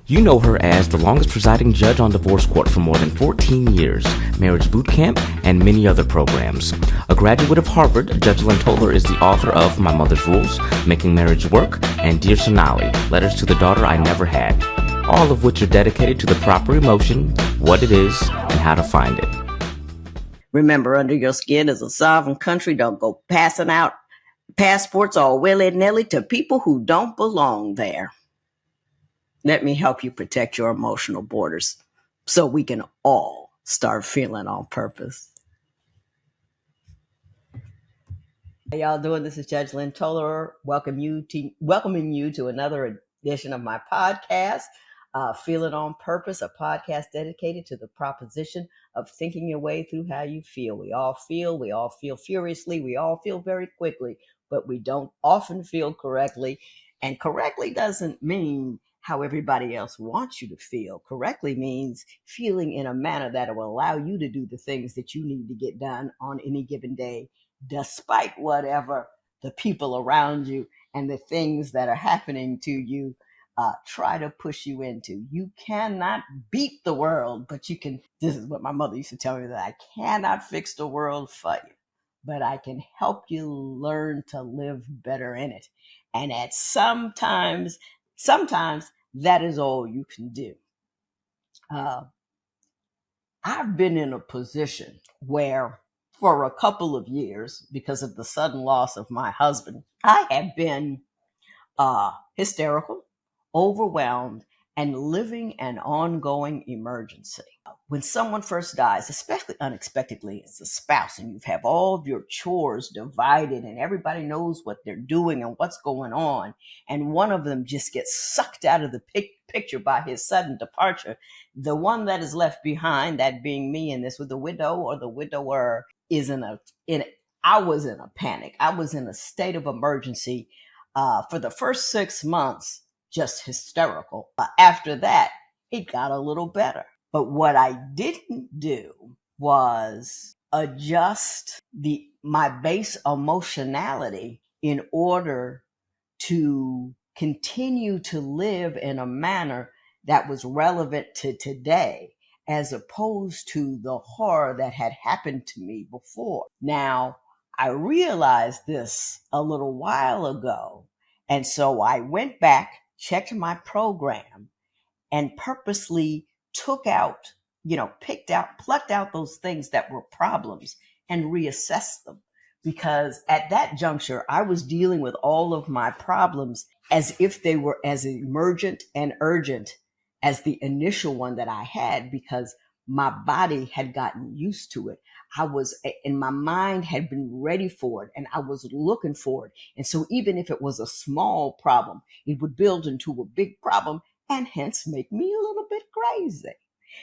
You know her as the longest presiding judge on divorce court for more than 14 years, Marriage Boot Camp, and many other programs. A graduate of Harvard, Judge Lynn Toler is the author of My Mother's Rules, Making Marriage Work, and Dear Sonali, Letters to the Daughter I Never Had, all of which are dedicated to the proper emotion, what it is, and how to find it. Remember, under your skin is a sovereign country. Don't go passing out passports all willy-nilly to people who don't belong there. Let me help you protect your emotional borders so we can all start feeling on purpose. How y'all doing? This is Judge Lynn Toler, welcoming you to another edition of my podcast, Feeling on Purpose, a podcast dedicated to the proposition of thinking your way through how you feel. We all feel furiously, we all feel very quickly, but we don't often feel correctly. And correctly doesn't mean how everybody else wants you to feel. Correctly means feeling in a manner that will allow you to do the things that you need to get done on any given day, despite whatever the people around you and the things that are happening to you try to push you into. You cannot beat the world, but you can. This is what my mother used to tell me, that I cannot fix the world for you, but I can help you learn to live better in it. And at sometimes that is all you can do. I've been in a position where for a couple of years, because of the sudden loss of my husband, I have been hysterical, overwhelmed, and living an ongoing emergency. When someone first dies, especially unexpectedly, it's a spouse, and you have all of your chores divided and everybody knows what they're doing and what's going on, and one of them just gets sucked out of the picture by his sudden departure. The one that is left behind, that being me in this, with the widow or the widower, I was in a panic. I was in a state of emergency. For the first 6 months, just hysterical. After that, it got a little better. But what I didn't do was adjust my base emotionality in order to continue to live in a manner that was relevant to today, as opposed to the horror that had happened to me before. Now, I realized this a little while ago, and so I went back, checked my program, and purposely plucked out those things that were problems and reassessed them. Because at that juncture, I was dealing with all of my problems as if they were as emergent and urgent as the initial one that I had, because my body had gotten used to it. And my mind had been ready for it, and I was looking for it. And so even if it was a small problem, it would build into a big problem and hence make me a little bit crazy.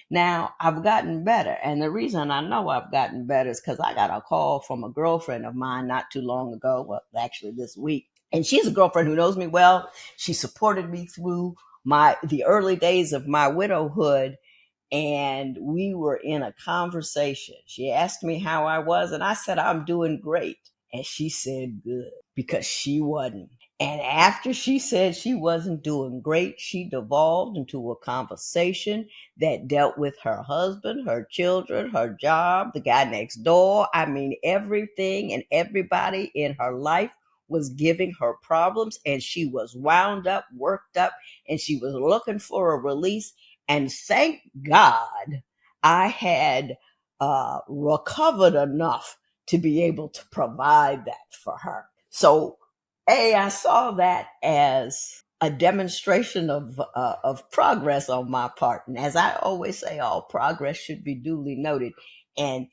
Now, I've gotten better. And the reason I know I've gotten better is because I got a call from a girlfriend of mine not too long ago, well, actually this week. And she's a girlfriend who knows me well. She supported me through the early days of my widowhood. And we were in a conversation. She asked me how I was, and I said, I'm doing great. And she said, good, because she wasn't. And after she said she wasn't doing great, she devolved into a conversation that dealt with her husband, her children, her job, the guy next door. I mean, everything and everybody in her life was giving her problems, and she was wound up, worked up, and she was looking for a release. And thank God I had recovered enough to be able to provide that for her. So, I saw that as a demonstration of progress on my part. And as I always say, all progress should be duly noted. And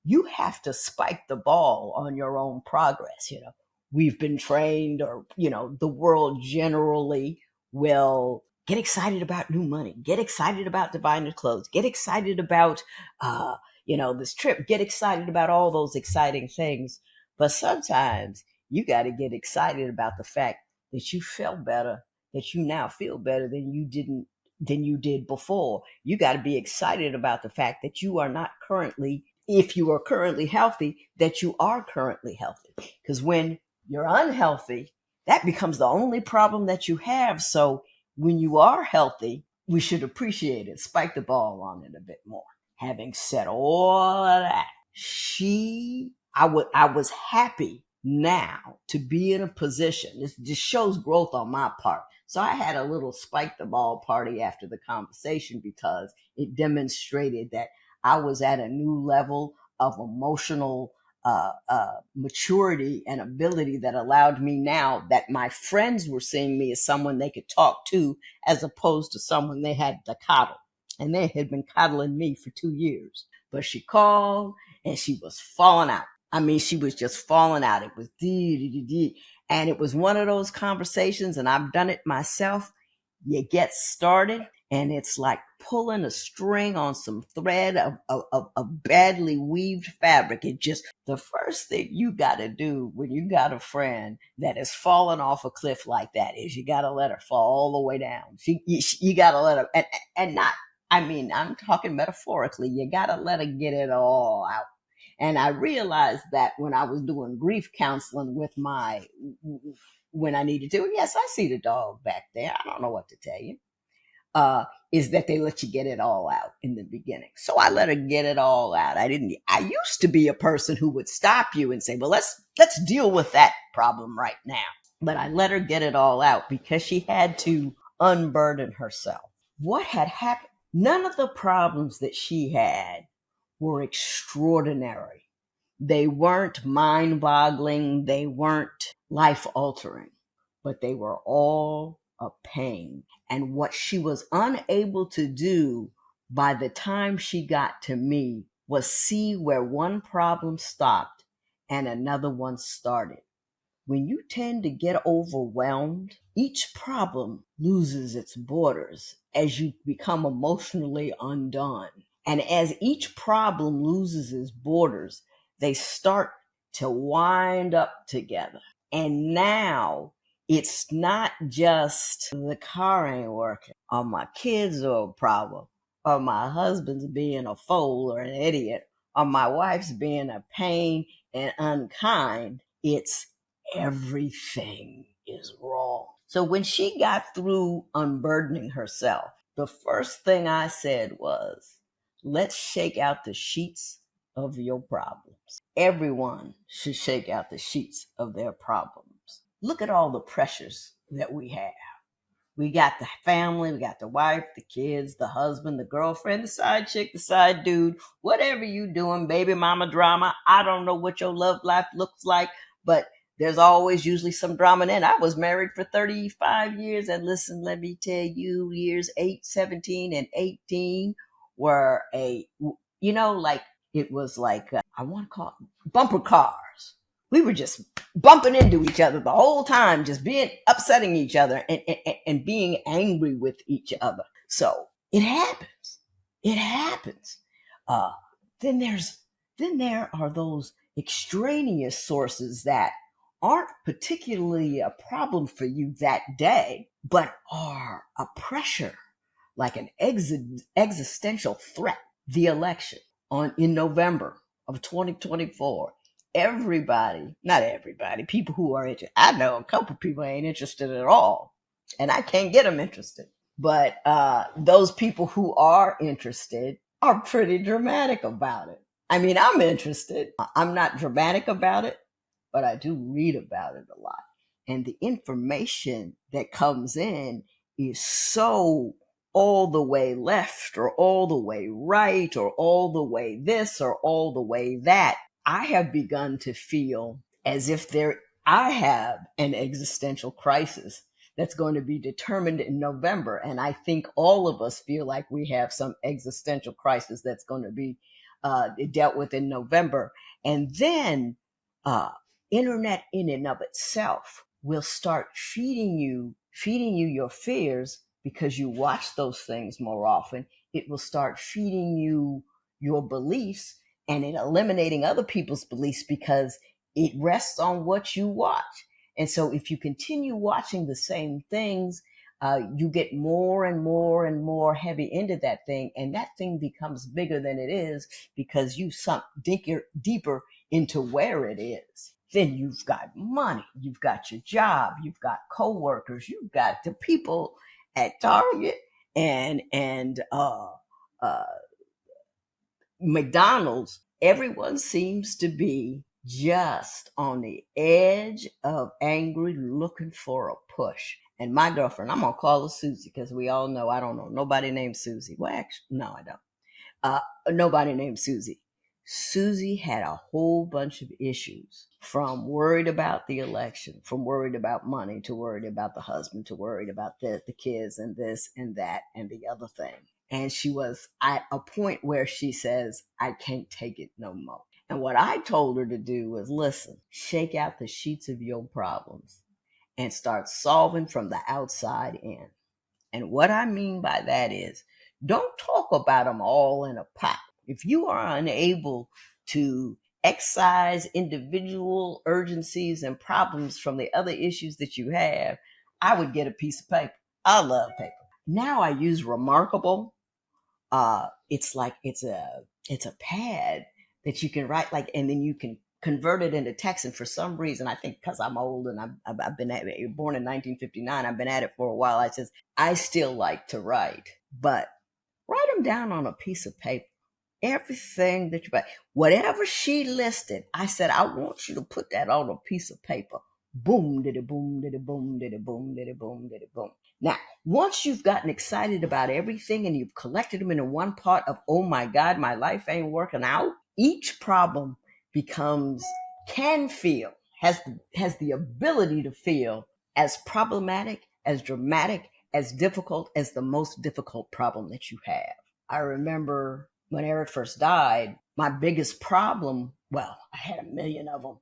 you have to spike the ball on your own progress. We've been trained, or, the world generally will get excited about new money, get excited about buying new clothes, get excited about, this trip, get excited about all those exciting things. But sometimes you got to get excited about the fact that you felt better, that you now feel better than you did before. You got to be excited about the fact that you are not currently, if you are currently healthy, that you are currently healthy. Because when you're unhealthy, that becomes the only problem that you have. So when you are healthy, we should appreciate it, spike the ball on it a bit more. Having said all of that, I was happy now to be in a position. This just shows growth on my part. So I had a little spike the ball party after the conversation because it demonstrated that I was at a new level of emotional maturity and ability that allowed me now that my friends were seeing me as someone they could talk to as opposed to someone they had to coddle. And they had been coddling me for 2 years. But she called and she was falling out. I mean, she was just falling out. It was dee. And it was one of those conversations, and I've done it myself. You get started, and it's like pulling a string on some thread of badly weaved fabric. It just, the first thing you got to do when you got a friend that is falling off a cliff like that is you got to let her fall all the way down. You got to let her, and not, I mean, I'm talking metaphorically. You got to let her get it all out. And I realized that when I was doing grief counseling when I needed to, and yes, I see the dog back there. I don't know what to tell you. Is that they let you get it all out in the beginning. So I let her get it all out. I used to be a person who would stop you and say, well, let's deal with that problem right now. But I let her get it all out because she had to unburden herself. What had happened? None of the problems that she had were extraordinary. They weren't mind-boggling. They weren't life-altering, but they were all a pain. And what she was unable to do by the time she got to me was see where one problem stopped and another one started. When you tend to get overwhelmed, each problem loses its borders as you become emotionally undone. And as each problem loses its borders, they start to wind up together. And now it's not just the car ain't working, or my kids are a problem, or my husband's being a fool or an idiot, or my wife's being a pain and unkind. It's everything is wrong. So when she got through unburdening herself, the first thing I said was, let's shake out the sheets of your problems. Everyone should shake out the sheets of their problems. Look at all the pressures that we have. We got the family, we got the wife, the kids, the husband, the girlfriend, the side chick, the side dude, whatever you doing, baby mama drama. I don't know what your love life looks like, but there's always usually some drama. And I was married for 35 years. And listen, let me tell you, years 8, 17, and 18 were it was like, I want to call it bumper cars. We were just bumping into each other the whole time, just upsetting each other and being angry with each other. So it happens. It happens. Then there are those extraneous sources that aren't particularly a problem for you that day, but are a pressure, like an existential threat. The election in November of 2024. Not everybody, people who are interested. I know a couple people ain't interested at all, and I can't get them interested. But those people who are interested are pretty dramatic about it. I mean, I'm interested. I'm not dramatic about it, but I do read about it a lot. And the information that comes in is so all the way left or all the way right or all the way this or all the way that. I have begun to feel as if I have an existential crisis that's going to be determined in November. And I think all of us feel like we have some existential crisis that's going to be dealt with in November. And then internet in and of itself will start feeding you your fears because you watch those things more often. It will start feeding you your beliefs and in eliminating other people's beliefs because it rests on what you watch. And so if you continue watching the same things, you get more and more and more heavy into that thing. And that thing becomes bigger than it is because you sunk deeper into where it is. Then you've got money, you've got your job, you've got coworkers, you've got the people at Target and McDonald's, everyone seems to be just on the edge of angry, looking for a push. And my girlfriend, I'm gonna call her Susie because we all know I don't know nobody named Susie. Well, actually, no, I don't. Uh, Nobody named Susie. Susie had a whole bunch of issues, from worried about the election, from worried about money, to worried about the husband, to worried about the kids and this and that and the other thing. And she was at a point where she says, I can't take it no more. And what I told her to do was, listen, shake out the sheets of your problems and start solving from the outside in. And what I mean by that is, don't talk about them all in a pot. If you are unable to excise individual urgencies and problems from the other issues that you have, I would get a piece of paper. I love paper. Now I use Remarkable. It's like it's a pad that you can write, like, and then you can convert it into text. And for some reason, I think because I'm old and I've been born in 1959, I've been at it for a while. I still like to write, but write them down on a piece of paper. Everything that you buy, whatever she listed, I said, I want you to put that on a piece of paper. Boom, diddy, boom, diddy, boom, diddy, boom, diddy, boom, diddy, boom. Now, once you've gotten excited about everything and you've collected them into one part of, oh my God, my life ain't working out, each problem has the ability to feel as problematic, as dramatic, as difficult as the most difficult problem that you have. I remember when Eric first died, my biggest problem, well, I had a million of them,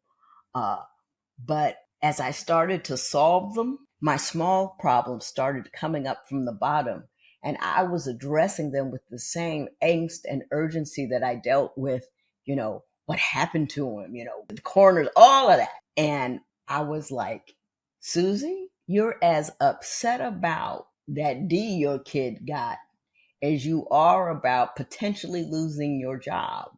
but as I started to solve them, my small problems started coming up from the bottom. And I was addressing them with the same angst and urgency that I dealt with, what happened to him, the corners, all of that. And I was like, Susie, you're as upset about that D your kid got as you are about potentially losing your job.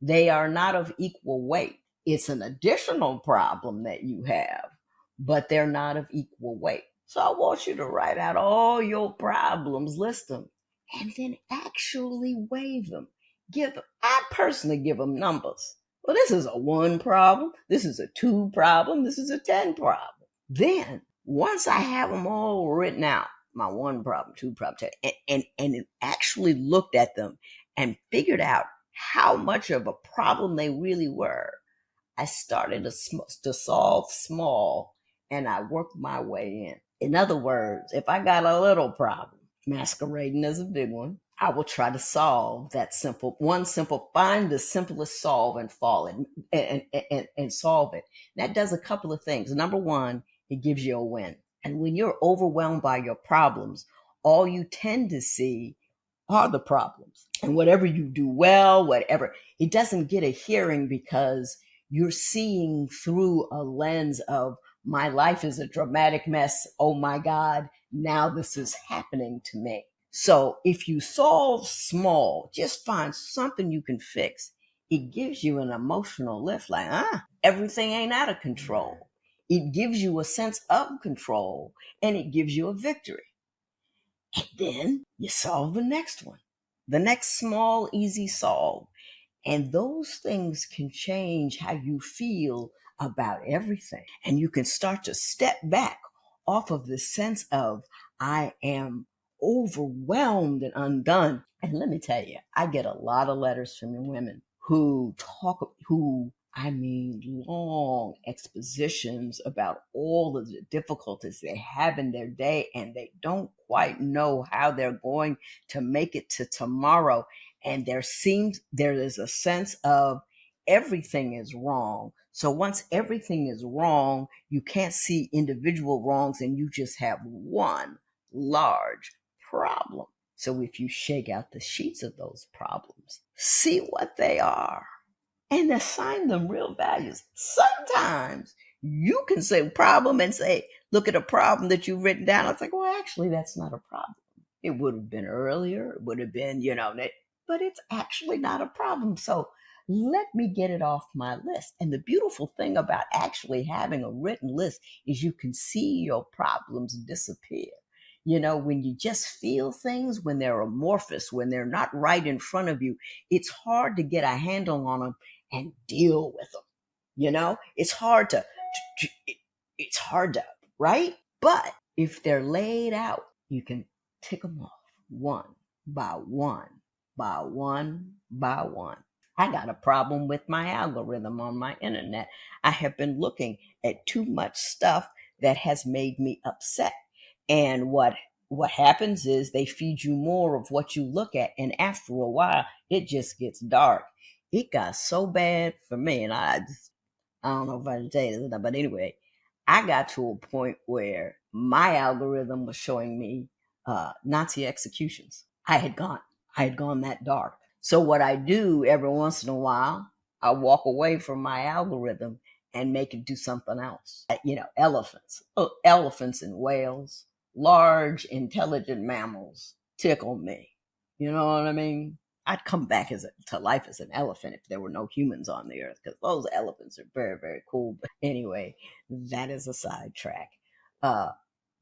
They are not of equal weight. It's an additional problem that you have, but they're not of equal weight. So I want you to write out all your problems, list them, and then actually weigh them. I personally give them numbers. Well, this is a 1 problem. This is a 2 problem. This is a 10 problem. Then once I have them all written out, my 1 problem, 2 problem, 10, and actually looked at them and figured out how much of a problem they really were, I started to solve small, and I worked my way in. In other words, if I got a little problem masquerading as a big one, I will try to solve that find the simplest solve and solve it. That does a couple of things. Number one, it gives you a win. And when you're overwhelmed by your problems, all you tend to see are the problems. And whatever you do well, it doesn't get a hearing because you're seeing through a lens of, my life is a dramatic mess. Oh my God, now this is happening to me. So if you solve small, just find something you can fix. It gives you an emotional lift, like, everything ain't out of control. It gives you a sense of control, and it gives you a victory. And then you solve the next one, the next small, easy solve. And those things can change how you feel about everything. And you can start to step back off of the sense of, I am overwhelmed and undone. And let me tell you, I get a lot of letters from women who long expositions about all of the difficulties they have in their day, and they don't quite know how they're going to make it to tomorrow. And there is a sense of everything is wrong. So once everything is wrong, you can't see individual wrongs, and you just have one large problem. So if you shake out the sheets of those problems, see what they are, and assign them real values. Sometimes you can say problem and say, look at a problem that you've written down. It's like, well, actually, that's not a problem. It would have been earlier. It would have been, but it's actually not a problem. So let me get it off my list. And the beautiful thing about actually having a written list is you can see your problems disappear. When you just feel things, when they're amorphous, when they're not right in front of you, it's hard to get a handle on them and deal with them. It's hard it's hard to, right? But if they're laid out, you can tick them off one by one, by one, by one. I got a problem with my algorithm on my internet. I have been looking at too much stuff that has made me upset. And what happens is they feed you more of what you look at, and after a while, it just gets dark. It got so bad for me, and I don't know if I should say this, but anyway, I got to a point where my algorithm was showing me Nazi executions. I had gone that dark. So what I do every once in a while, I walk away from my algorithm and make it do something else. Elephants, elephants and whales, large intelligent mammals tickle me. You know what I mean? I'd come back to life as an elephant if there were no humans on the earth, because those elephants are very, very cool. But anyway, that is a sidetrack. Uh,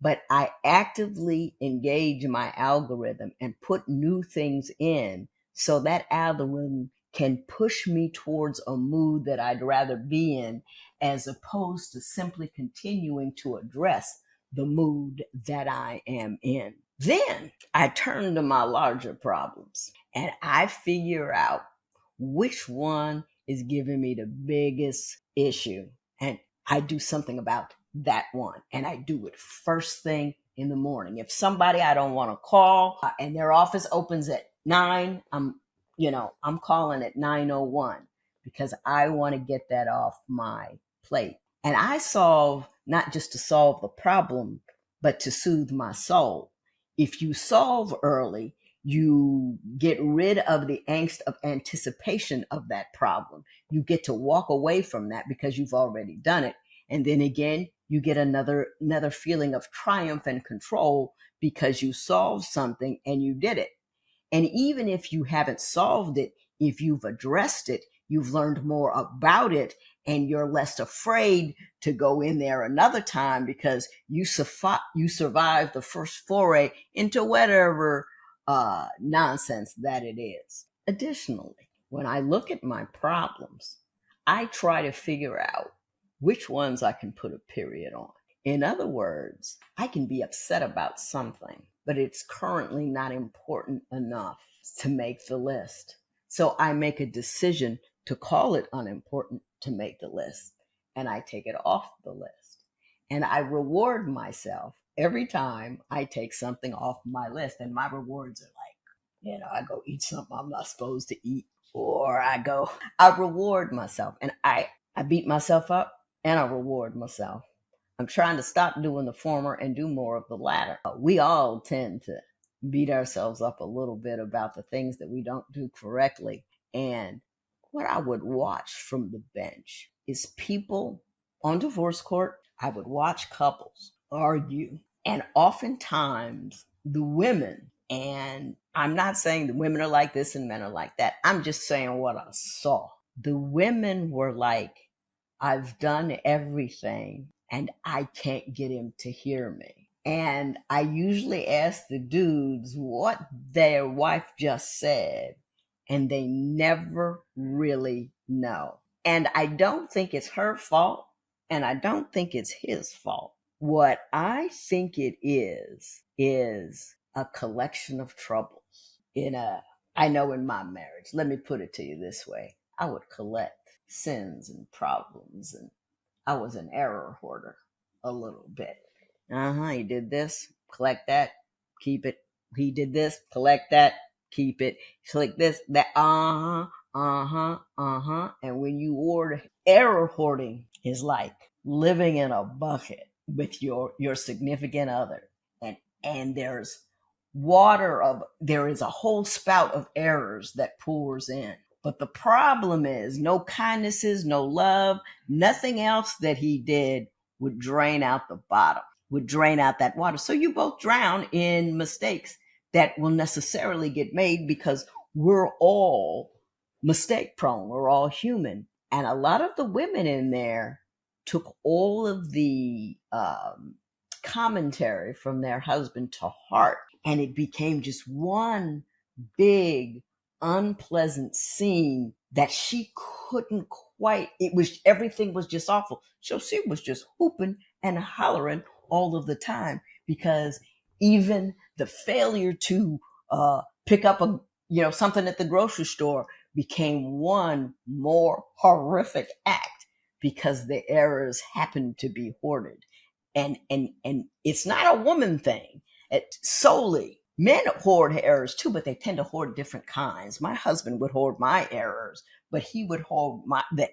but I actively engage my algorithm and put new things in so that algorithm can push me towards a mood that I'd rather be in, as opposed to simply continuing to address the mood that I am in. Then I turn to my larger problems and I figure out which one is giving me the biggest issue. And I do something about that one. And I do it first thing in the morning. If somebody I don't want to call and their office opens at 9, I'm calling at 9:01 because I want to get that off my plate. And I solve not just to solve the problem, but to soothe my soul. If you solve early, you get rid of the angst of anticipation of that problem. You get to walk away from that because you've already done it. And then again, you get another feeling of triumph and control because you solved something and you did it. And even if you haven't solved it, if you've addressed it, you've learned more about it, and you're less afraid to go in there another time because you survived the first foray into whatever nonsense that it is. Additionally, when I look at my problems, I try to figure out which ones I can put a period on. In other words, I can be upset about something, but it's currently not important enough to make the list. So I make a decision to call it unimportant to make the list, and I take it off the list. And I reward myself every time I take something off my list. And my rewards are like, I go eat something I'm not supposed to eat, or I reward myself, and I beat myself up and I reward myself. I'm trying to stop doing the former and do more of the latter. We all tend to beat ourselves up a little bit about the things that we don't do correctly. And what I would watch from the bench is people on divorce court. I would watch couples argue. And oftentimes the women, and I'm not saying the women are like this and men are like that. I'm just saying what I saw. The women were like, I've done everything and I can't get him to hear me. And I usually ask the dudes what their wife just said, and they never really know. And I don't think it's her fault, and I don't think it's his fault. What I think it is a collection of troubles. I know in my marriage, let me put it to you this way, I would collect sins and problems, and I was an error hoarder a little bit. He did this, collect that, keep it. He did this, collect that, keep it. Click this, that, And when you order, error hoarding is like living in a bucket with your significant other. And there's there is a whole spout of errors that pours in. But the problem is no kindnesses, no love, nothing else that he did would drain out the bottom, would drain out that water. So you both drown in mistakes that will necessarily get made because we're all mistake prone. We're all human. And a lot of the women in there took all of the commentary from their husband to heart. And it became just one big, unpleasant scene that she couldn't quite, it was, everything was just awful. So she was just hooping and hollering all of the time because even the failure to pick up a, something at the grocery store became one more horrific act because the errors happened to be hoarded. And it's not a woman thing. It's solely men hoard errors too, but they tend to hoard different kinds. My husband would hoard my errors, but he would hoard the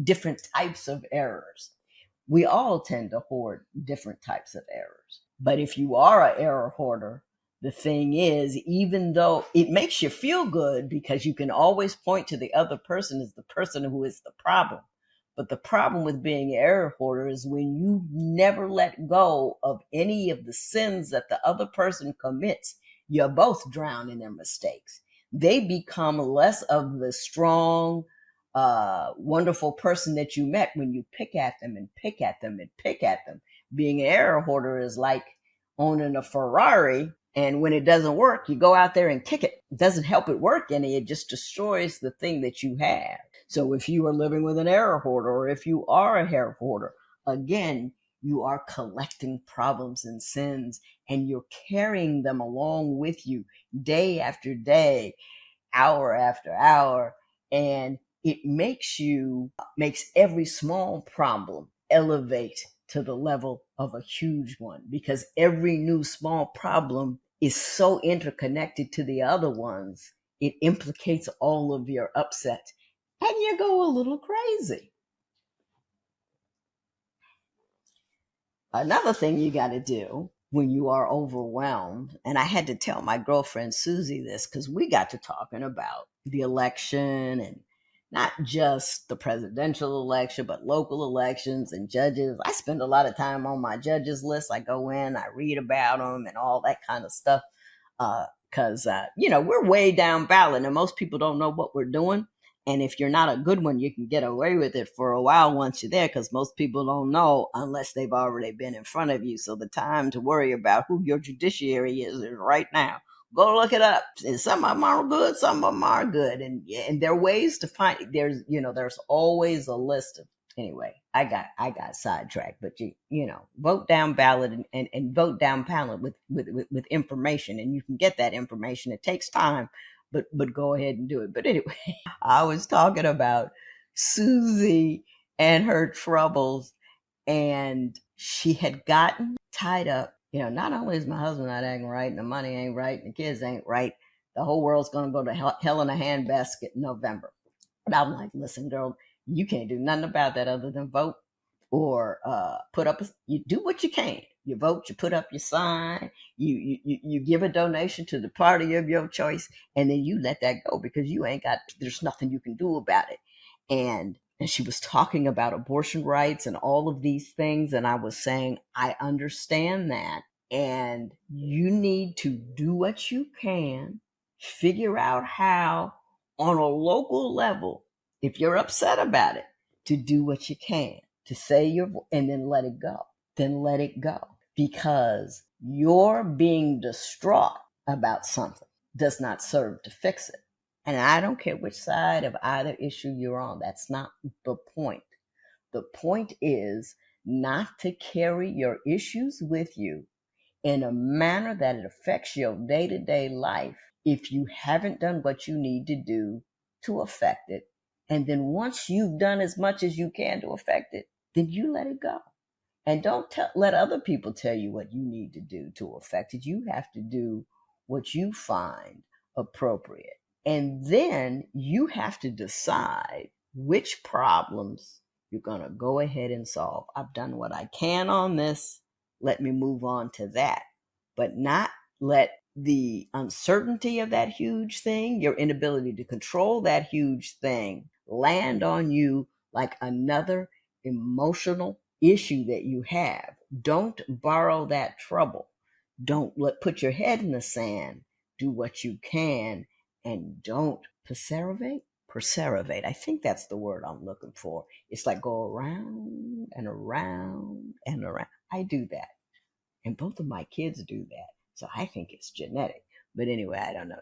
different types of errors. We all tend to hoard different types of errors. But if you are an error hoarder, the thing is, even though it makes you feel good because you can always point to the other person as the person who is the problem. But the problem with being an error hoarder is when you never let go of any of the sins that the other person commits, you're both drowned in their mistakes. They become less of the strong, wonderful person that you met when you pick at them and pick at them and pick at them. Being an error hoarder is like owning a Ferrari, and when it doesn't work, you go out there and kick it. It doesn't help it work any, it just destroys the thing that you have. So if you are living with an error hoarder, or if you are a error hoarder, again, you are collecting problems and sins, and you're carrying them along with you day after day, hour after hour, and it makes every small problem elevate to the level of a huge one, because every new small problem is so interconnected to the other ones. It implicates all of your upset, and you go a little crazy. Another thing you got to do when you are overwhelmed, and I had to tell my girlfriend Susie this because we got to talking about the election, and not just the presidential election, but local elections and judges. I spend a lot of time on my judges list. I go in, I read about them and all that kind of stuff. Because, we're way down ballot and most people don't know what we're doing. And if you're not a good one, you can get away with it for a while once you're there, because most people don't know unless they've already been in front of you. So the time to worry about who your judiciary is right now. Go look it up. And some of them are good, some of them are good. And there are ways to find, there's always a list of, anyway, I got sidetracked, but vote down ballot and vote down ballot with information, and you can get that information. It takes time, but go ahead and do it. But anyway, I was talking about Susie and her troubles, and she had gotten tied up. Not only is my husband not acting right, and the money ain't right, and the kids ain't right, the whole world's going to go to hell in a handbasket in November. But I'm like, listen, girl, you can't do nothing about that other than vote or put up. You do what you can. You vote, you put up your sign, you give a donation to the party of your choice, and then you let that go because there's nothing you can do about it. And she was talking about abortion rights and all of these things, and I was saying, I understand that, and you need to do what you can, figure out how on a local level, if you're upset about it, to do what you can, to say and then let it go. Then let it go. Because your being distraught about something does not serve to fix it. And I don't care which side of either issue you're on. That's not the point. The point is not to carry your issues with you in a manner that it affects your day-to-day life if you haven't done what you need to do to affect it. And then once you've done as much as you can to affect it, then you let it go. And don't let other people tell you what you need to do to affect it. You have to do what you find appropriate. And then you have to decide which problems you're going to go ahead and solve. I've done what I can on this. Let me move on to that. But not let the uncertainty of that huge thing, your inability to control that huge thing, land on you like another emotional issue that you have. Don't borrow that trouble. Don't put your head in the sand. Do what you can, and don't perseverate. I think that's the word I'm looking for. It's like go around and around and around. I do that. And both of my kids do that. So I think it's genetic. But anyway, I don't know.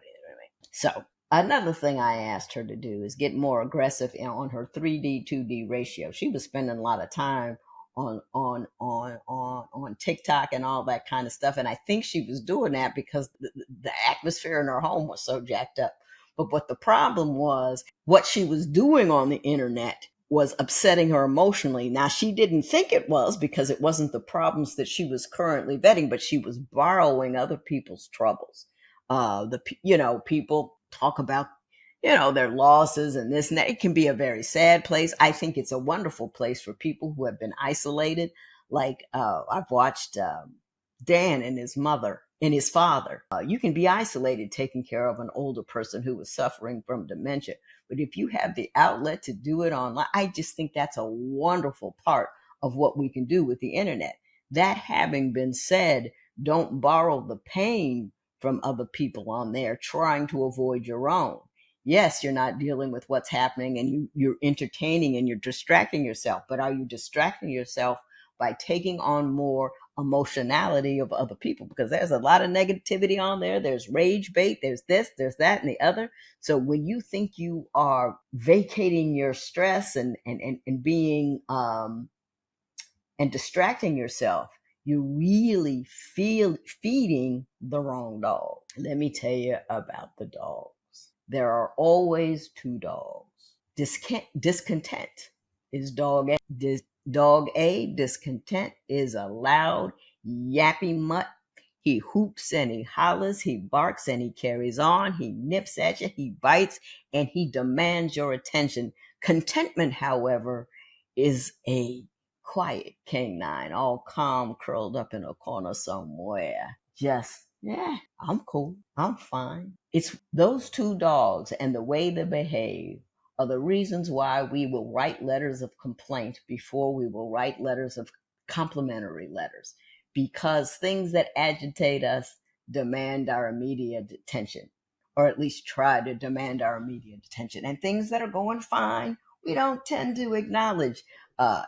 So another thing I asked her to do is get more aggressive on her 3D 2D ratio. She was spending a lot of time on TikTok and all that kind of stuff, and I think she was doing that because the atmosphere in her home was so jacked up. But what the problem was, what she was doing on the internet was upsetting her emotionally. Now, she didn't think it was because it wasn't the problems that she was currently vetting, but she was borrowing other people's troubles. People talk about, their losses and this and that. It can be a very sad place. I think it's a wonderful place for people who have been isolated. Like, I've watched Dan and his mother and his father. You can be isolated taking care of an older person who is suffering from dementia. But if you have the outlet to do it online, I just think that's a wonderful part of what we can do with the internet. That having been said, don't borrow the pain from other people on there trying to avoid your own. Yes, you're not dealing with what's happening and you're entertaining and you're distracting yourself, but are you distracting yourself by taking on more emotionality of other people? Because there's a lot of negativity on there. There's rage bait, there's this, there's that, and the other. So when you think you are vacating your stress and being and distracting yourself, you're really feeding the wrong dog. Let me tell you about the dogs. There are always two dogs. Discontent is dog A. Dog A, discontent, is a loud, yappy mutt. He hoops and he hollers, he barks and he carries on, he nips at you, he bites, and he demands your attention. Contentment, however, is a quiet canine, all calm, curled up in a corner somewhere. Just, yeah, I'm cool. I'm fine. It's those two dogs and the way they behave are the reasons why we will write letters of complaint before we will write letters of complimentary letters. Because things that agitate us demand our immediate attention, or at least try to demand our immediate attention. And things that are going fine, we don't tend to acknowledge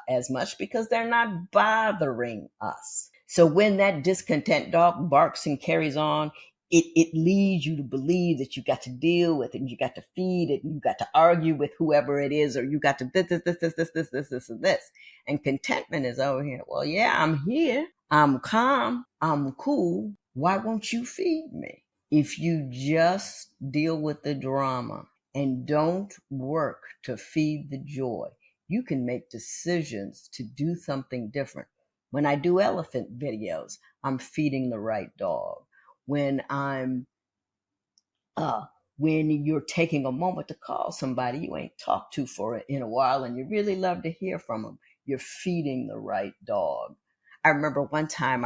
as much because they're not bothering us. So when that discontent dog barks and carries on, it leads you to believe that you got to deal with it, and you got to feed it, and you got to argue with whoever it is, or you got to this, and this. And contentment is over here. Well, yeah, I'm here. I'm calm. I'm cool. Why won't you feed me? If you just deal with the drama and don't work to feed the joy, you can make decisions to do something different. When I do elephant videos, I'm feeding the right dog. When you're taking a moment to call somebody you ain't talked to in a while and you really love to hear from them, you're feeding the right dog. I remember one time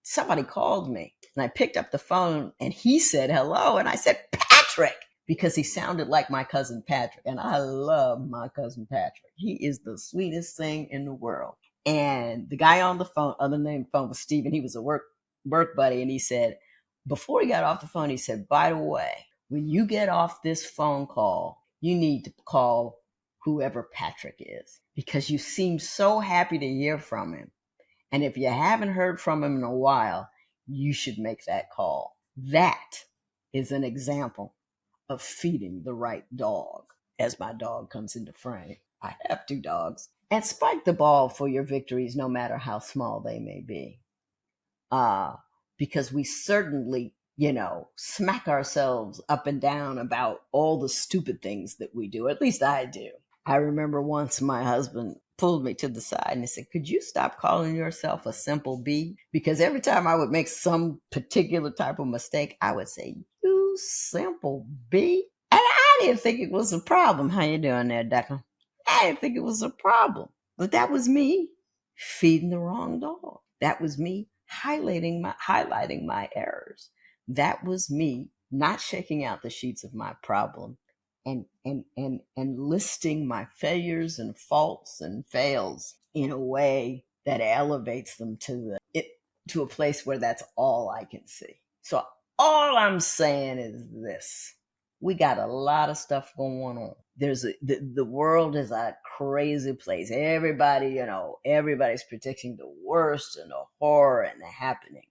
somebody called me and I picked up the phone and he said hello and I said, Patrick, because he sounded like my cousin Patrick. And I love my cousin Patrick. He is the sweetest thing in the world. And the guy on the phone, other name phone was Steven. He was a work buddy. And he said, before he got off the phone, he said, by the way, when you get off this phone call, you need to call whoever Patrick is because you seem so happy to hear from him. And if you haven't heard from him in a while, you should make that call. That is an example of feeding the right dog. As my dog comes into frame, I have two dogs. And spike the ball for your victories, no matter how small they may be. Because we certainly, smack ourselves up and down about all the stupid things that we do. At least I do. I remember once my husband pulled me to the side and he said, could you stop calling yourself a simple bee? Because every time I would make some particular type of mistake, I would say, you simple bee. And I didn't think it was a problem. How you doing there, Declan? I didn't think it was a problem. But that was me feeding the wrong dog. That was me highlighting my errors. That was me not shaking out the sheets of my problem and listing my failures and faults and fails in a way that elevates them to a place where that's all I can see. So all I'm saying is this. We got a lot of stuff going on. The world is a crazy place. Everybody, everybody's predicting the worst and the horror and the happenings.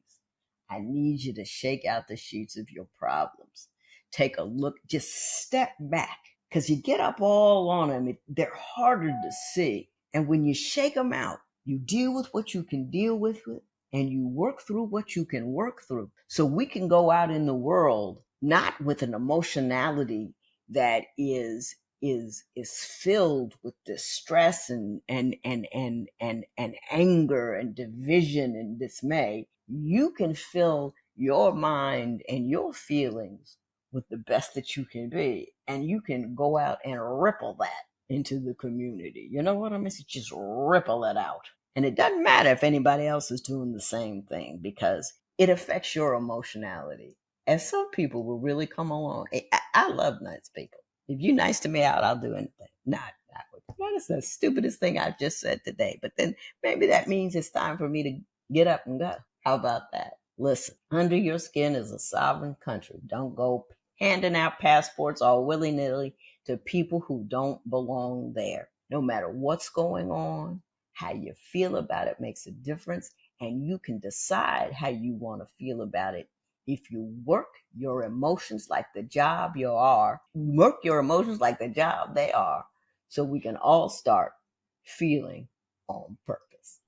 I need you to shake out the sheets of your problems. Take a look, just step back, because you get up all on them. They're harder to see. And when you shake them out, you deal with what you can deal with, and you work through what you can work through. So we can go out in the world not with an emotionality that is filled with distress and anger and division and dismay. You can fill your mind and your feelings with the best that you can be, and you can go out and ripple that into the community. You know what I mean? Just ripple it out. And it doesn't matter if anybody else is doing the same thing, because it affects your emotionality. And some people will really come along. I love nice people. If you're nice to me out, I'll do anything. That is the stupidest thing I've just said today. But then maybe that means it's time for me to get up and go. How about that? Listen, under your skin is a sovereign country. Don't go handing out passports all willy-nilly to people who don't belong there. No matter what's going on, how you feel about it makes a difference, and you can decide how you want to feel about it. If you work your emotions like the job you are, work your emotions like the job they are, so we can all start feeling on purpose.